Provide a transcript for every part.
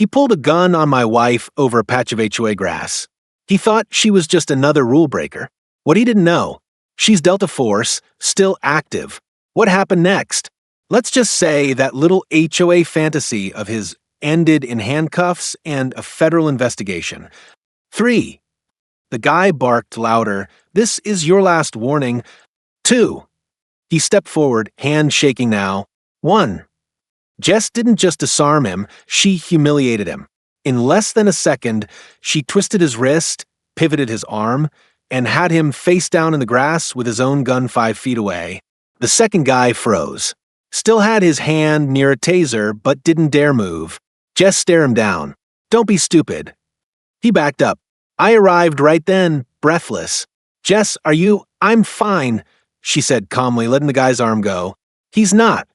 He pulled a gun on my wife over a patch of HOA grass. He thought she was just another rule breaker. What he didn't know, she's Delta Force, still active. What happened next? Let's just say that little HOA fantasy of his ended in handcuffs and a federal investigation. 3. The guy barked louder. This is your last warning. 2. He stepped forward, hand shaking now. 1. Jess didn't just disarm him, she humiliated him. In less than a second, she twisted his wrist, pivoted his arm, and had him face down in the grass with his own gun 5 feet away. The second guy froze. Still had his hand near a taser, but didn't dare move. Jess stared him down. Don't be stupid. He backed up. I arrived right then, breathless. Jess, are you? I'm fine, she said calmly, letting the guy's arm go. He's not.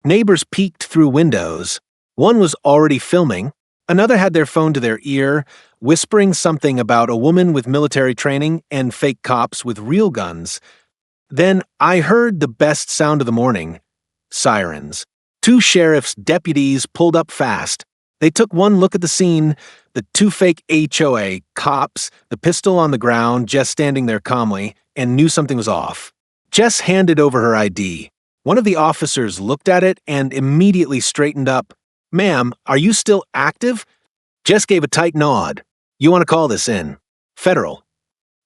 Neighbors peeked through windows. One was already filming. Another had their phone to their ear, whispering something about a woman with military training and fake cops with real guns. Then I heard the best sound of the morning. Sirens. 2 sheriff's deputies pulled up fast. They took one look at the scene, the 2 fake HOA cops, the pistol on the ground, Jess standing there calmly, and knew something was off. Jess handed over her ID. One of the officers looked at it and immediately straightened up. Ma'am, are you still active? Jess gave a tight nod. You want to call this in? Federal.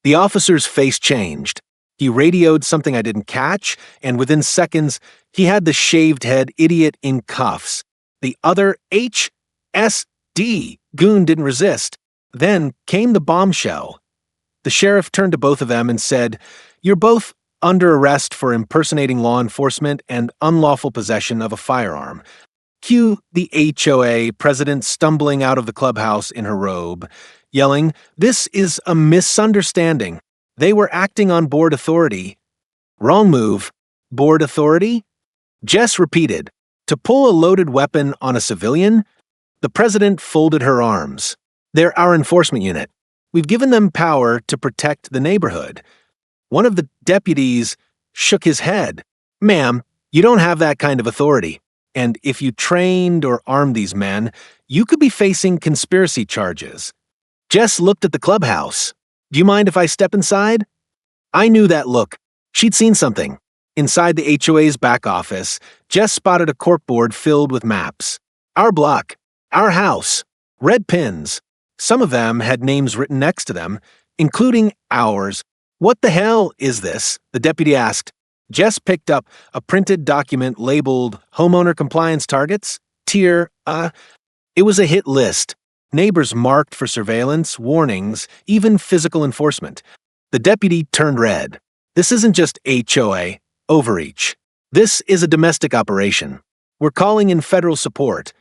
The officer's face changed. He radioed something I didn't catch, and within seconds, he had the shaved head idiot in cuffs. The other HSD goon didn't resist. Then came the bombshell. The sheriff turned to both of them and said, You're both under arrest for impersonating law enforcement and unlawful possession of a firearm. Cue the HOA president stumbling out of the clubhouse in her robe, yelling, This is a misunderstanding. They were acting on board authority. Wrong move. Board authority? Jess repeated, To pull a loaded weapon on a civilian? The president folded her arms. They're our enforcement unit. We've given them power to protect the neighborhood. One of the deputies shook his head. Ma'am, you don't have that kind of authority. And if you trained or armed these men, you could be facing conspiracy charges. Jess looked at the clubhouse. Do you mind if I step inside? I knew that look. She'd seen something. Inside the HOA's back office, Jess spotted a corkboard filled with maps. Our block. Our house. Red pins. Some of them had names written next to them, including ours. What the hell is this? The deputy asked. Jess picked up a printed document labeled Homeowner Compliance Targets, Tier, It was a hit list. Neighbors marked for surveillance, warnings, even physical enforcement. The deputy turned red. This isn't just HOA, overreach. This is a domestic operation. We're calling in federal support.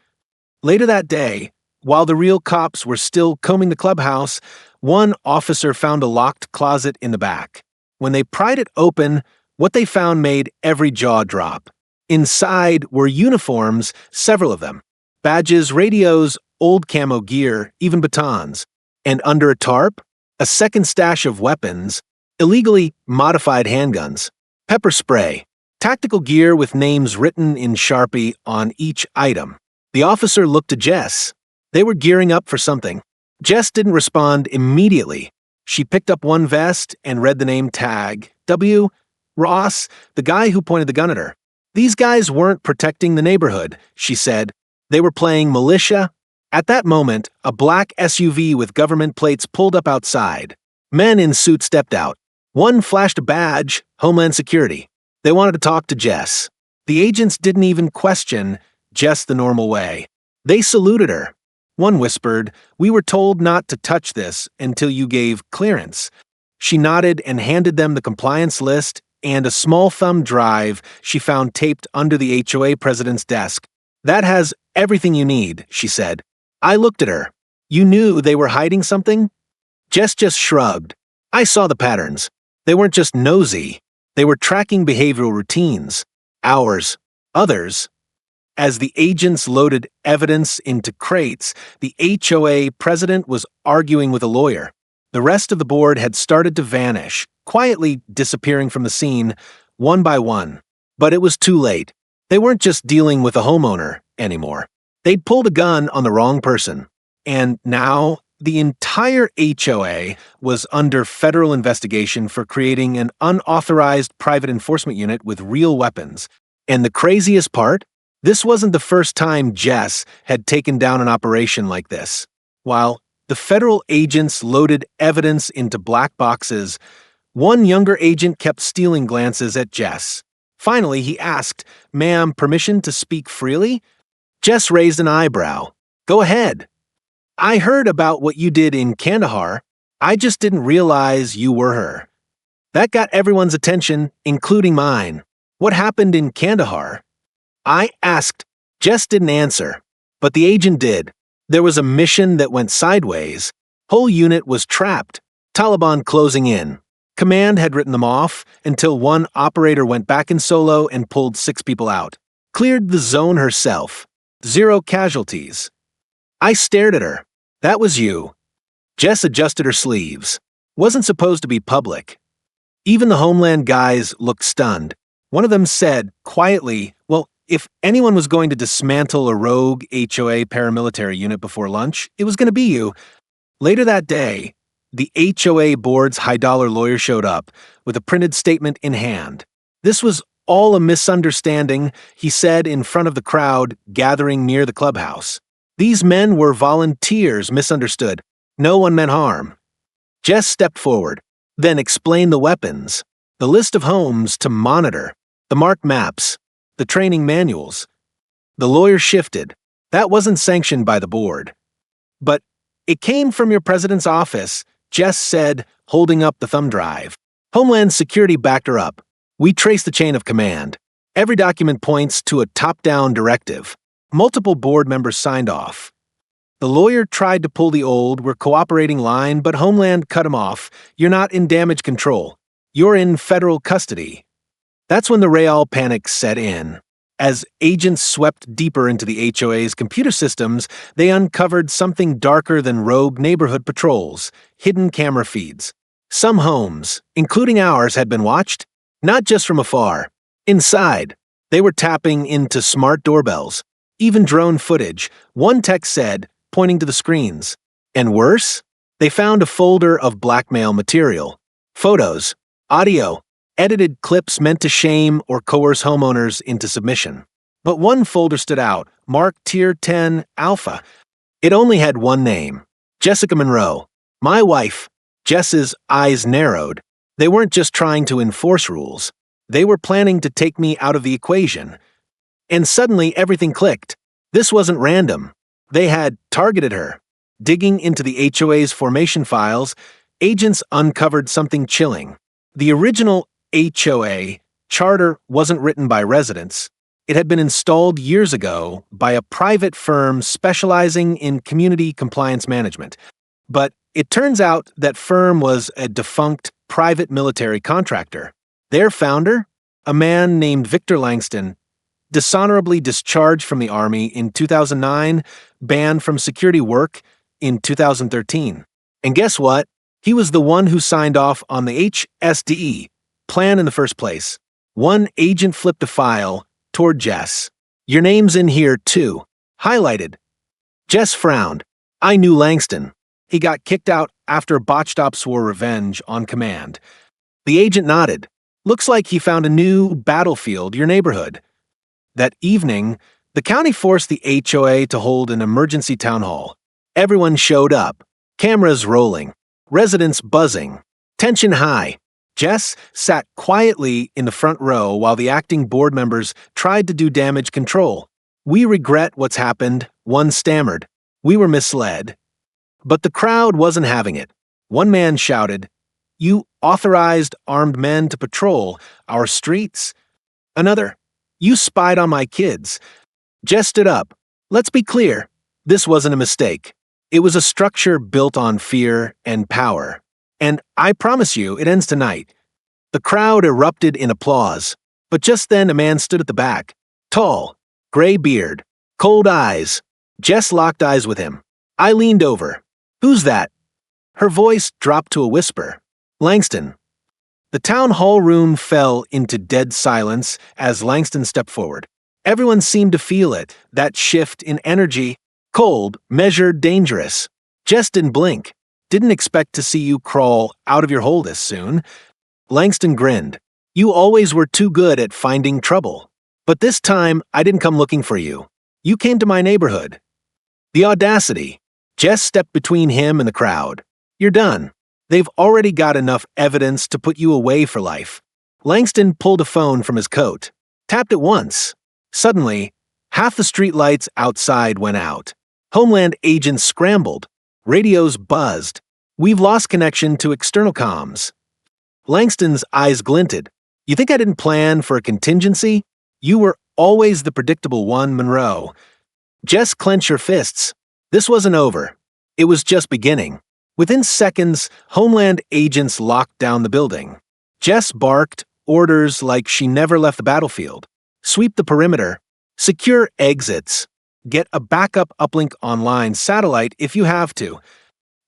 Later that day, while the real cops were still combing the clubhouse, one officer found a locked closet in the back. When they pried it open, what they found made every jaw drop. Inside were uniforms, several of them. Badges, radios, old camo gear, even batons. And under a tarp, a second stash of weapons, illegally modified handguns, pepper spray, tactical gear with names written in Sharpie on each item. The officer looked to Jess. They were gearing up for something. Jess didn't respond immediately. She picked up one vest and read the name tag. W. Ross, the guy who pointed the gun at her. These guys weren't protecting the neighborhood, she said. They were playing militia. At that moment, a black SUV with government plates pulled up outside. Men in suits stepped out. One flashed a badge, Homeland Security. They wanted to talk to Jess. The agents didn't even question Jess the normal way. They saluted her. One whispered, We were told not to touch this until you gave clearance. She nodded and handed them the compliance list and a small thumb drive she found taped under the HOA president's desk. That has everything you need, she said. I looked at her. You knew they were hiding something? Jess just shrugged. I saw the patterns. They weren't just nosy. They were tracking behavioral routines. Ours. Others. As the agents loaded evidence into crates, the HOA president was arguing with a lawyer. The rest of the board had started to vanish, quietly disappearing from the scene, one by one. But it was too late. They weren't just dealing with a homeowner anymore. They'd pulled a gun on the wrong person. And now the entire HOA was under federal investigation for creating an unauthorized private enforcement unit with real weapons. And the craziest part? This wasn't the first time Jess had taken down an operation like this. While the federal agents loaded evidence into black boxes, one younger agent kept stealing glances at Jess. Finally, he asked, "Ma'am, permission to speak freely?" Jess raised an eyebrow. "Go ahead." "I heard about what you did in Kandahar. I just didn't realize you were her." That got everyone's attention, including mine. "What happened in Kandahar?" I asked. Jess didn't answer, but the agent did. There was a mission that went sideways. Whole unit was trapped. Taliban closing in. Command had written them off until one operator went back in solo and pulled 6 people out. Cleared the zone herself. 0 casualties. I stared at her. "That was you." Jess adjusted her sleeves. Wasn't supposed to be public. Even the Homeland guys looked stunned. One of them said, quietly, "Well, if anyone was going to dismantle a rogue HOA paramilitary unit before lunch, it was going to be you." Later that day, the HOA board's high-dollar lawyer showed up with a printed statement in hand. This was all a misunderstanding, he said in front of the crowd gathering near the clubhouse. These men were volunteers, misunderstood. No one meant harm. Jess stepped forward, then explained the weapons, the list of homes to monitor, the marked maps, the training manuals. The lawyer shifted. That wasn't sanctioned by the board. "But it came from your president's office," Jess said, holding up the thumb drive. Homeland Security backed her up. "We traced the chain of command. Every document points to a top-down directive. Multiple board members signed off." The lawyer tried to pull the old "we're cooperating" line, but Homeland cut him off. "You're not in damage control. You're in federal custody." That's when the real panic set in. As agents swept deeper into the HOA's computer systems, they uncovered something darker than rogue neighborhood patrols, hidden camera feeds. Some homes, including ours, had been watched, not just from afar. Inside, they were tapping into smart doorbells, even drone footage, one tech said, pointing to the screens. And worse, they found a folder of blackmail material. Photos, audio, edited clips meant to shame or coerce homeowners into submission. But one folder stood out, marked Tier 10 Alpha. It only had one name, Jessica Monroe. My wife. Jess's eyes narrowed. They weren't just trying to enforce rules. They were planning to take me out of the equation. And suddenly everything clicked. This wasn't random. They had targeted her. Digging into the HOA's formation files, agents uncovered something chilling. The original HOA charter wasn't written by residents. It had been installed years ago by a private firm specializing in community compliance management. But it turns out that firm was a defunct private military contractor. Their founder, a man named Victor Langston, dishonorably discharged from the Army in 2009, banned from security work in 2013. And guess what? He was the one who signed off on the HSDE plan in the first place. One agent flipped a file toward Jess. "Your name's in here, too. Highlighted." Jess frowned. "I knew Langston. He got kicked out after botched ops swore revenge on command." The agent nodded. "Looks like he found a new battlefield, your neighborhood." That evening, the county forced the HOA to hold an emergency town hall. Everyone showed up. Cameras rolling. Residents buzzing. Tension high. Jess sat quietly in the front row while the acting board members tried to do damage control. "We regret what's happened," one stammered. "We were misled." But the crowd wasn't having it. One man shouted, "You authorized armed men to patrol our streets?" Another, "You spied on my kids." Jess stood up. "Let's be clear. This wasn't a mistake. It was a structure built on fear and power. And I promise you, it ends tonight." The crowd erupted in applause. But just then a man stood at the back. Tall, gray beard, cold eyes. Jess locked eyes with him. I leaned over. "Who's that?" Her voice dropped to a whisper. "Langston." The town hall room fell into dead silence as Langston stepped forward. Everyone seemed to feel it, that shift in energy. Cold, measured, dangerous. Jess didn't blink. Didn't expect to see you crawl out of your hole this soon. Langston grinned. You always were too good at finding trouble. But this time, I didn't come looking for you. You came to my neighborhood. The audacity. Jess stepped between him and the crowd. You're done. They've already got enough evidence to put you away for life. Langston pulled a phone from his coat. Tapped it once. Suddenly, half the streetlights outside went out. Homeland agents scrambled. Radios buzzed. We've lost connection to external comms. Langston's eyes glinted. You think I didn't plan for a contingency? You were always the predictable one, Monroe. Jess clenched her fists. This wasn't over. It was just beginning. Within seconds, Homeland agents locked down the building. Jess barked orders like she never left the battlefield. Sweep the perimeter. Secure exits. Get a backup uplink online satellite if you have to.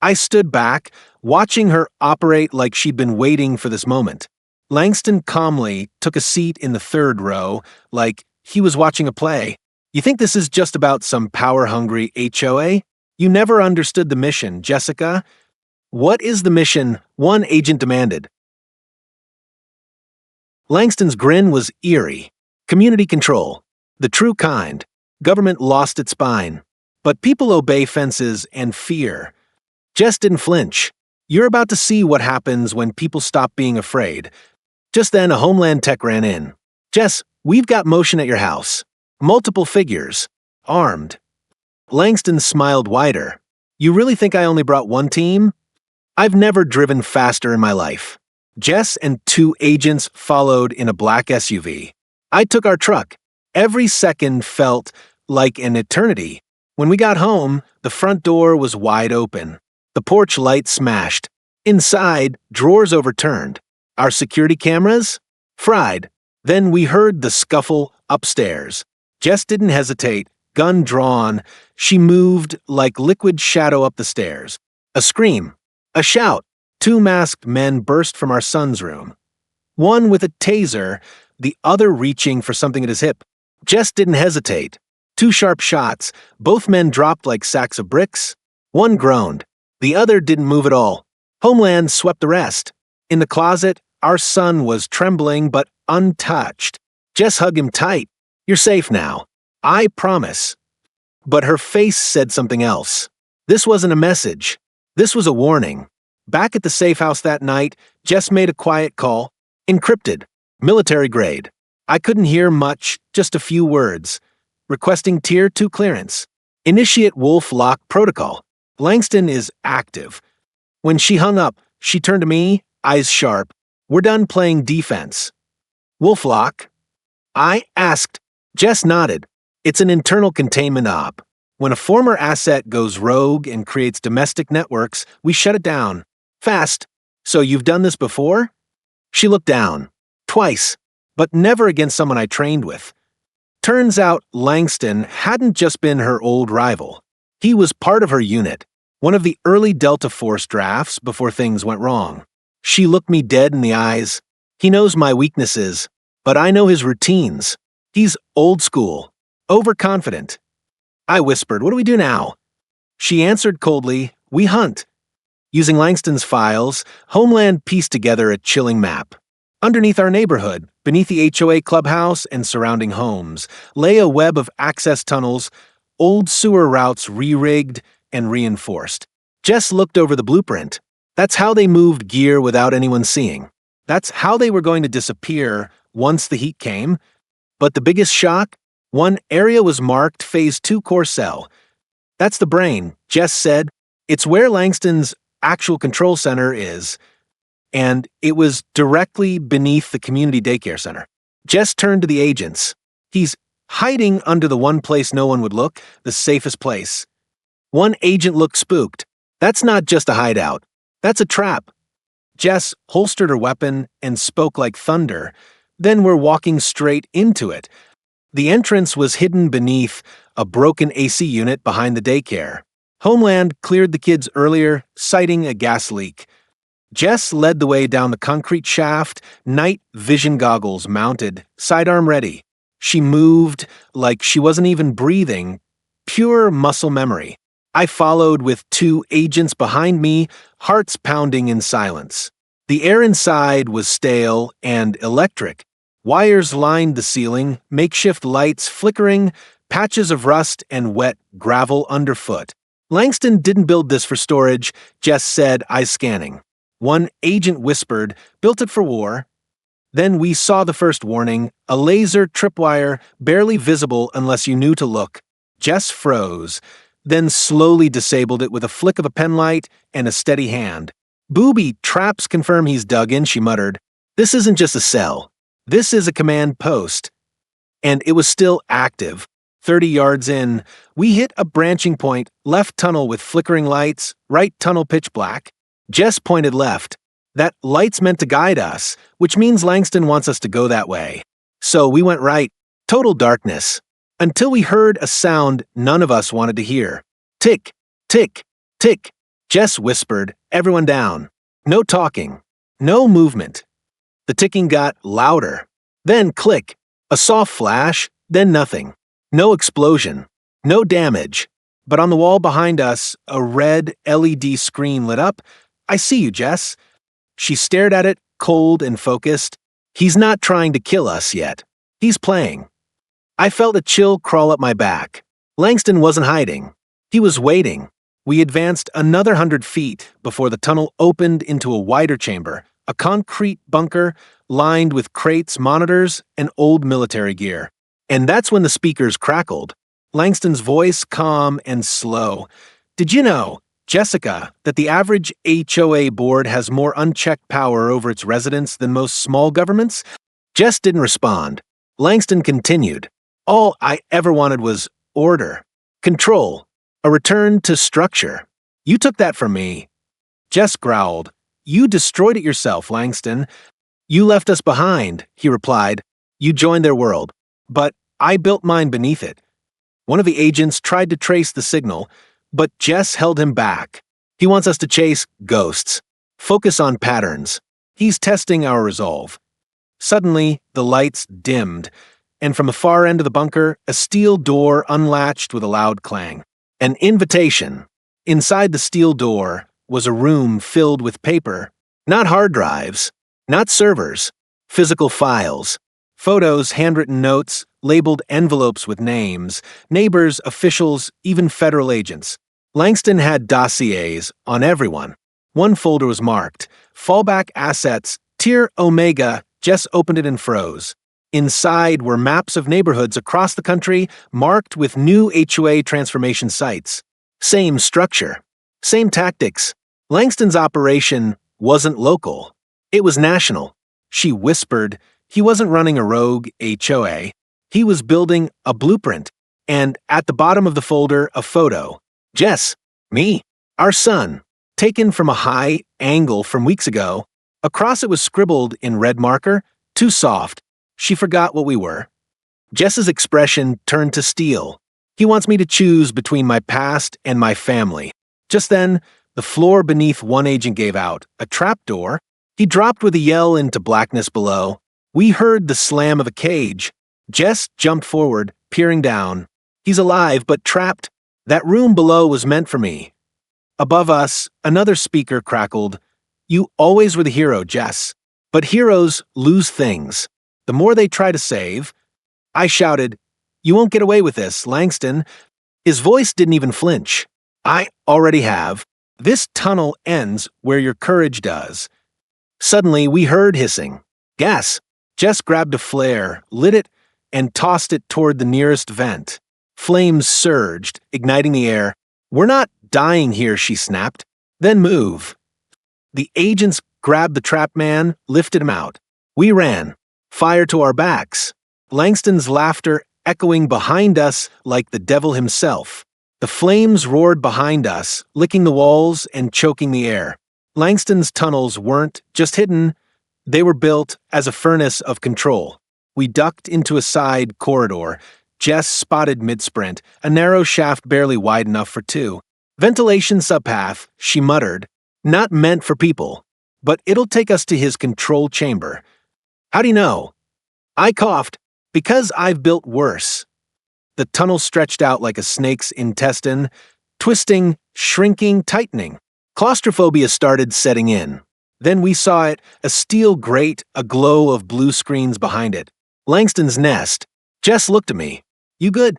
I stood back, watching her operate like she'd been waiting for this moment. Langston calmly took a seat in the third row, like he was watching a play. You think this is just about some power-hungry HOA? You never understood the mission, Jessica. What is the mission? One agent demanded. Langston's grin was eerie. Community control. The true kind. Government lost its spine. But people obey fences and fear. Jess didn't flinch. You're about to see what happens when people stop being afraid. Just then, a Homeland tech ran in. Jess, we've got motion at your house. Multiple figures. Armed. Langston smiled wider. You really think I only brought one team? I've never driven faster in my life. Jess and 2 agents followed in a black SUV. I took our truck. Every second felt like an eternity. When we got home, the front door was wide open. The porch light smashed. Inside, drawers overturned. Our security cameras? Fried. Then we heard the scuffle upstairs. Jess didn't hesitate, gun drawn. She moved like liquid shadow up the stairs. A scream. A shout. 2 masked men burst from our son's room. One with a taser, the other reaching for something at his hip. Jess didn't hesitate. 2 sharp shots. Both men dropped like sacks of bricks. One groaned. The other didn't move at all. Homeland swept the rest. In the closet, our son was trembling but untouched. Jess hugged him tight. You're safe now. I promise. But her face said something else. This wasn't a message. This was a warning. Back at the safe house that night, Jess made a quiet call. Encrypted. Military grade. I couldn't hear much, just a few words. Requesting Tier 2 clearance. Initiate Wolf Lock Protocol. Langston is active. When she hung up, she turned to me, eyes sharp. We're done playing defense. Wolf Lock? I asked. Jess nodded. It's an internal containment op. When a former asset goes rogue and creates domestic networks, we shut it down. Fast. So you've done this before? She looked down. Twice. But never against someone I trained with. Turns out Langston hadn't just been her old rival. He was part of her unit, one of the early Delta Force drafts before things went wrong. She looked me dead in the eyes. He knows my weaknesses, but I know his routines. He's old school, overconfident. I whispered, what do we do now? She answered coldly, we hunt. Using Langston's files, Homeland pieced together a chilling map. Underneath our neighborhood, beneath the HOA clubhouse and surrounding homes, lay a web of access tunnels, old sewer routes re-rigged and reinforced. Jess looked over the blueprint. That's how they moved gear without anyone seeing. That's how they were going to disappear once the heat came. But the biggest shock? One area was marked Phase 2 core cell. That's the brain, Jess said. It's where Langston's actual control center is. And it was directly beneath the community daycare center. Jess turned to the agents. He's hiding under the one place no one would look, the safest place. One agent looked spooked. That's not just a hideout. That's a trap. Jess holstered her weapon and spoke like thunder. Then we're walking straight into it. The entrance was hidden beneath a broken AC unit behind the daycare. Homeland cleared the kids earlier, citing a gas leak. Jess led the way down the concrete shaft, night vision goggles mounted, sidearm ready. She moved like she wasn't even breathing, pure muscle memory. I followed with 2 agents behind me, hearts pounding in silence. The air inside was stale and electric. Wires lined the ceiling, makeshift lights flickering, patches of rust and wet gravel underfoot. Langston didn't build this for storage, Jess said, eyes scanning. One agent whispered, built it for war. Then we saw the first warning, a laser tripwire, barely visible unless you knew to look. Jess froze, then slowly disabled it with a flick of a penlight and a steady hand. Booby traps confirm he's dug in, she muttered. This isn't just a cell. This is a command post. And it was still active. 30 yards in, we hit a branching point, left tunnel with flickering lights, right tunnel pitch black. Jess pointed left. That light's meant to guide us, which means Langston wants us to go that way. So we went right. Total darkness. Until we heard a sound none of us wanted to hear. Tick, tick, tick. Jess whispered, everyone down. No talking. No movement. The ticking got louder. Then click. A soft flash, then nothing. No explosion. No damage. But on the wall behind us, a red LED screen lit up. I see you, Jess. She stared at it, cold and focused. He's not trying to kill us yet. He's playing. I felt a chill crawl up my back. Langston wasn't hiding. He was waiting. We advanced another 100 feet before the tunnel opened into a wider chamber, a concrete bunker lined with crates, monitors, and old military gear. And that's when the speakers crackled. Langston's voice calm and slow. Did you know, Jessica, that the average HOA board has more unchecked power over its residents than most small governments? Jess didn't respond. Langston continued. All I ever wanted was order, control, a return to structure. You took that from me. Jess growled. You destroyed it yourself, Langston. You left us behind, he replied. You joined their world. But I built mine beneath it. One of the agents tried to trace the signal, but Jess held him back. He wants us to chase ghosts. Focus on patterns. He's testing our resolve. Suddenly, the lights dimmed, and from the far end of the bunker, a steel door unlatched with a loud clang. An invitation. Inside the steel door was a room filled with paper. Not hard drives. Not servers. Physical files. Photos, handwritten notes, labeled envelopes with names, neighbors, officials, even federal agents. Langston had dossiers on everyone. One folder was marked, Fallback Assets, Tier Omega. Jess opened it and froze. Inside were maps of neighborhoods across the country marked with new HOA transformation sites. Same structure. Same tactics. Langston's operation wasn't local. It was national. She whispered. He wasn't running a rogue HOA. He was building a blueprint. And at the bottom of the folder, a photo. Jess, me, our son, taken from a high angle from weeks ago. Across it was scribbled in red marker, too soft. She forgot what we were. Jess's expression turned to steel. He wants me to choose between my past and my family. Just then, the floor beneath one agent gave out, a trapdoor. He dropped with a yell into blackness below. We heard the slam of a cage. Jess jumped forward, peering down. He's alive, but trapped. That room below was meant for me. Above us, another speaker crackled. You always were the hero, Jess. But heroes lose things. The more they try to save. I shouted, You won't get away with this, Langston. His voice didn't even flinch. I already have. This tunnel ends where your courage does. Suddenly, we heard hissing. Gas. Jess grabbed a flare, lit it, and tossed it toward the nearest vent. Flames surged, igniting the air. We're not dying here, she snapped. Then move. The agents grabbed the trapped man, lifted him out. We ran. Fire to our backs. Langston's laughter echoing behind us like the devil himself. The flames roared behind us, licking the walls and choking the air. Langston's tunnels weren't just hidden, they were built as a furnace of control. We ducked into a side corridor. Jess spotted mid-sprint, a narrow shaft barely wide enough for two. Ventilation subpath, she muttered. Not meant for people. But it'll take us to his control chamber. How do you know? I coughed. Because I've built worse. The tunnel stretched out like a snake's intestine, twisting, shrinking, tightening. Claustrophobia started setting in. Then we saw it, a steel grate, a glow of blue screens behind it. Langston's nest. Jess looked at me. You good?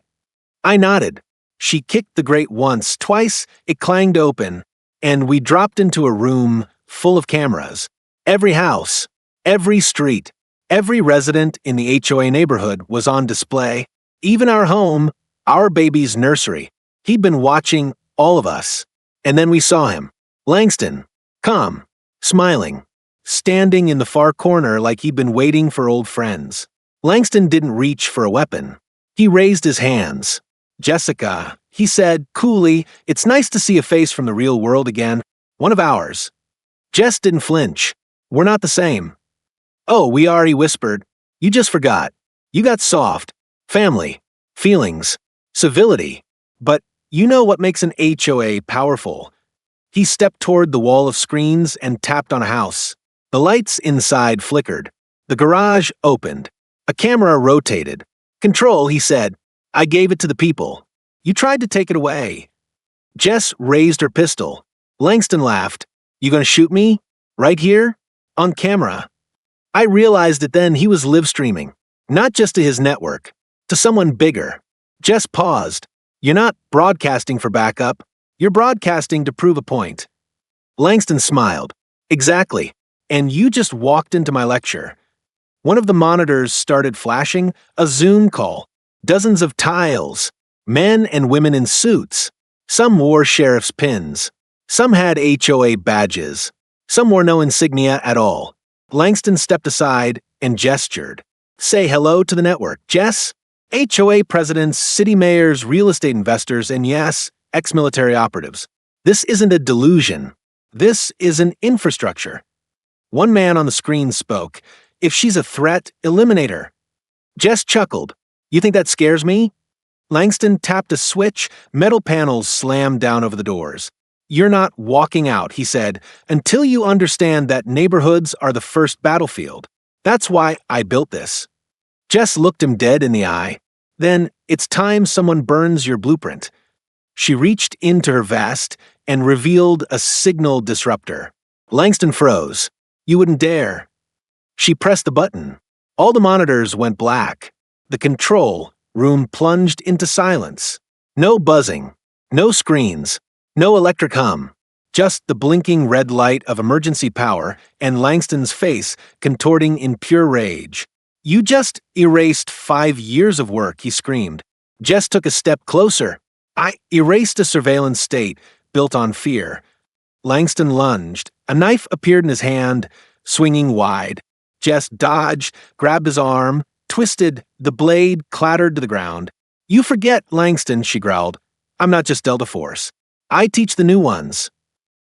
I nodded. She kicked the grate once, twice, it clanged open, and we dropped into a room full of cameras. Every house, every street, every resident in the HOA neighborhood was on display. Even our home, our baby's nursery. He'd been watching all of us. And then we saw him. Langston, calm, smiling, standing in the far corner like he'd been waiting for old friends. Langston didn't reach for a weapon. He raised his hands. Jessica, he said, coolly, it's nice to see a face from the real world again. One of ours. Jess didn't flinch. We're not the same. Oh, we are, he whispered. You just forgot. You got soft. Family. Feelings. Civility. But you know what makes an HOA powerful. He stepped toward the wall of screens and tapped on a house. The lights inside flickered. The garage opened. A camera rotated. Control, he said. I gave it to the people. You tried to take it away. Jess raised her pistol. Langston laughed. You gonna shoot me? Right here? On camera. I realized that then he was live streaming. Not just to his network. To someone bigger. Jess paused. You're not broadcasting for backup. You're broadcasting to prove a point. Langston smiled. Exactly. And you just walked into my lecture. One of the monitors started flashing, a Zoom call. Dozens of tiles. Men and women in suits. Some wore sheriff's pins. Some had HOA badges. Some wore no insignia at all. Langston stepped aside and gestured. Say hello to the network, Jess. HOA presidents, city mayors, real estate investors, and yes, ex-military operatives. This isn't a delusion. This is an infrastructure. One man on the screen spoke. If she's a threat, eliminate her. Jess chuckled. You think that scares me? Langston tapped a switch, metal panels slammed down over the doors. You're not walking out, he said, until you understand that neighborhoods are the first battlefield. That's why I built this. Jess looked him dead in the eye. Then, it's time someone burns your blueprint. She reached into her vest and revealed a signal disruptor. Langston froze. You wouldn't dare. She pressed the button. All the monitors went black. The control room plunged into silence. No buzzing. No screens. No electric hum. Just the blinking red light of emergency power and Langston's face contorting in pure rage. You just erased 5 years of work, he screamed. Jess took a step closer. I erased a surveillance state built on fear. Langston lunged. A knife appeared in his hand, swinging wide. Jess dodged, grabbed his arm, twisted, the blade clattered to the ground. You forget, Langston, she growled. I'm not just Delta Force. I teach the new ones.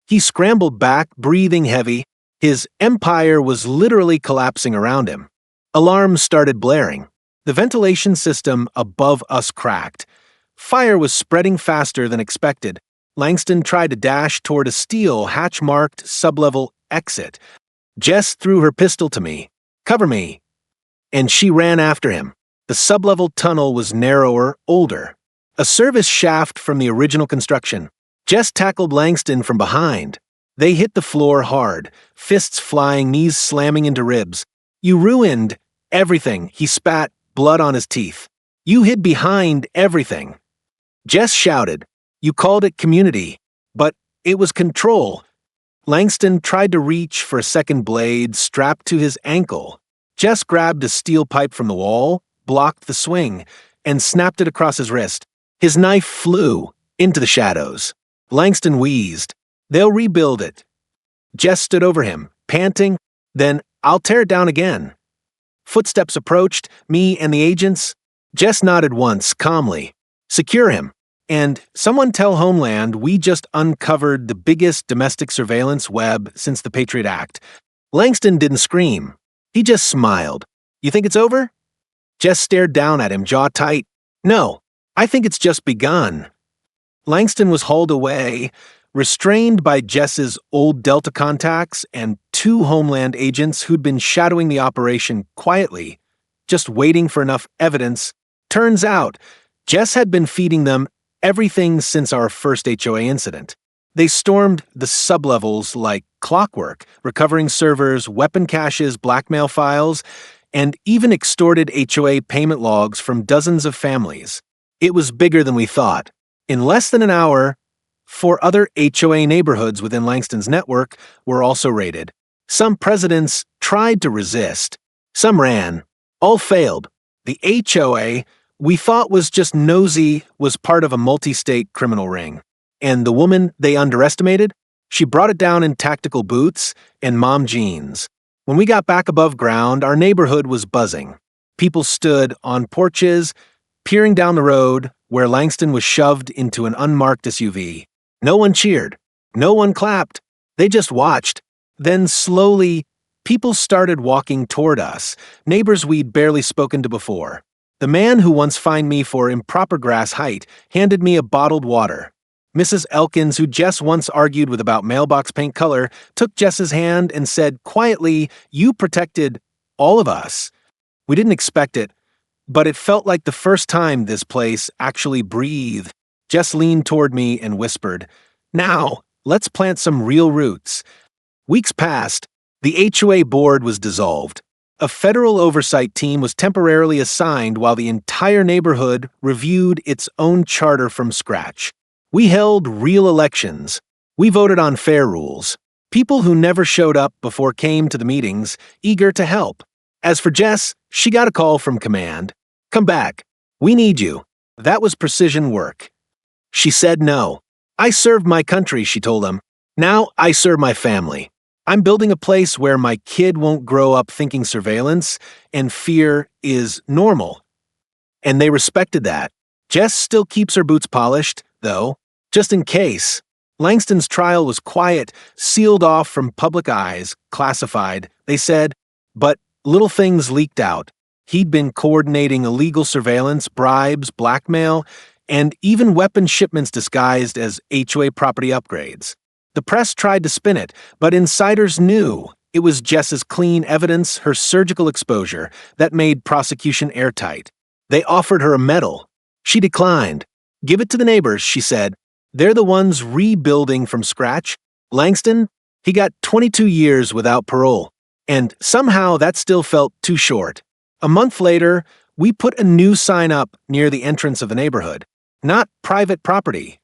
He scrambled back, breathing heavy. His empire was literally collapsing around him. Alarms started blaring. The ventilation system above us cracked. Fire was spreading faster than expected. Langston tried to dash toward a steel, hatch-marked, sublevel exit. Jess threw her pistol to me. Cover me. And she ran after him. The sublevel tunnel was narrower, older. A service shaft from the original construction. Jess tackled Langston from behind. They hit the floor hard, fists flying, knees slamming into ribs. You ruined everything, he spat, blood on his teeth. You hid behind everything. Jess shouted. You called it community, but it was control. Langston tried to reach for a second blade strapped to his ankle. Jess grabbed a steel pipe from the wall, blocked the swing, and snapped it across his wrist. His knife flew into the shadows. Langston wheezed. They'll rebuild it. Jess stood over him, panting. Then I'll tear it down again. Footsteps approached, me and the agents. Jess nodded once, calmly. Secure him. And someone tell Homeland we just uncovered the biggest domestic surveillance web since the Patriot Act. Langston didn't scream. He just smiled. You think it's over? Jess stared down at him, jaw tight. No, I think it's just begun. Langston was hauled away, restrained by Jess's old Delta contacts and 2 Homeland agents who'd been shadowing the operation quietly, just waiting for enough evidence. Turns out, Jess had been feeding them everything since our first HOA incident. They stormed the sublevels like clockwork, recovering servers, weapon caches, blackmail files, and even extorted HOA payment logs from dozens of families. It was bigger than we thought. In less than an hour, 4 other HOA neighborhoods within Langston's network were also raided. Some presidents tried to resist. Some ran. All failed. The HOA we thought was just nosy was part of a multi-state criminal ring. And the woman they underestimated? She brought it down in tactical boots and mom jeans. When we got back above ground, our neighborhood was buzzing. People stood on porches, peering down the road where Langston was shoved into an unmarked SUV. No one cheered. No one clapped. They just watched. Then slowly, people started walking toward us, neighbors we'd barely spoken to before. The man who once fined me for improper grass height handed me a bottled water. Mrs. Elkins, who Jess once argued with about mailbox paint color, took Jess's hand and said quietly, "You protected all of us." We didn't expect it, but it felt like the first time this place actually breathed. Jess leaned toward me and whispered, "Now, let's plant some real roots." Weeks passed. The HOA board was dissolved. A federal oversight team was temporarily assigned while the entire neighborhood reviewed its own charter from scratch. We held real elections. We voted on fair rules. People who never showed up before came to the meetings, eager to help. As for Jess, she got a call from command. "Come back. We need you." That was precision work. She said no. "I served my country," she told them. "Now I serve my family. I'm building a place where my kid won't grow up thinking surveillance and fear is normal." And they respected that. Jess still keeps her boots polished, though, just in case. Langston's trial was quiet, sealed off from public eyes, classified, they said, but little things leaked out. He'd been coordinating illegal surveillance, bribes, blackmail, and even weapon shipments disguised as HOA property upgrades. The press tried to spin it, but insiders knew it was Jess's clean evidence, her surgical exposure, that made prosecution airtight. They offered her a medal. She declined. "Give it to the neighbors," she said. "They're the ones rebuilding from scratch. Langston, he got 22 years without parole. And somehow that still felt too short." A month later, we put a new sign up near the entrance of the neighborhood. Not private property.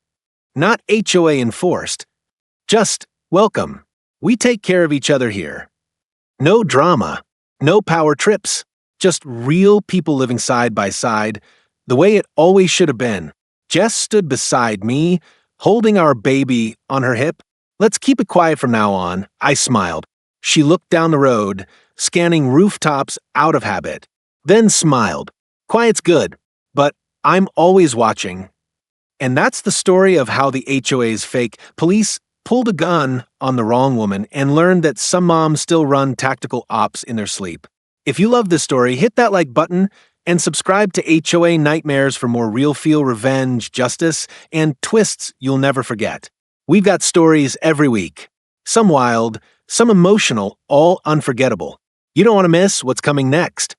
Not HOA enforced. Just, "Welcome. We take care of each other here." No drama. No power trips. Just real people living side by side, the way it always should have been. Jess stood beside me, holding our baby on her hip. "Let's keep it quiet from now on," I smiled. She looked down the road, scanning rooftops out of habit, then smiled. "Quiet's good, but I'm always watching." And that's the story of how the HOA's fake police pulled a gun on the wrong woman and learned that some moms still run tactical ops in their sleep. If you love this story, hit that like button and subscribe to HOA Nightmares for more real-feel revenge, justice, and twists you'll never forget. We've got stories every week. Some wild, some emotional, all unforgettable. You don't want to miss what's coming next.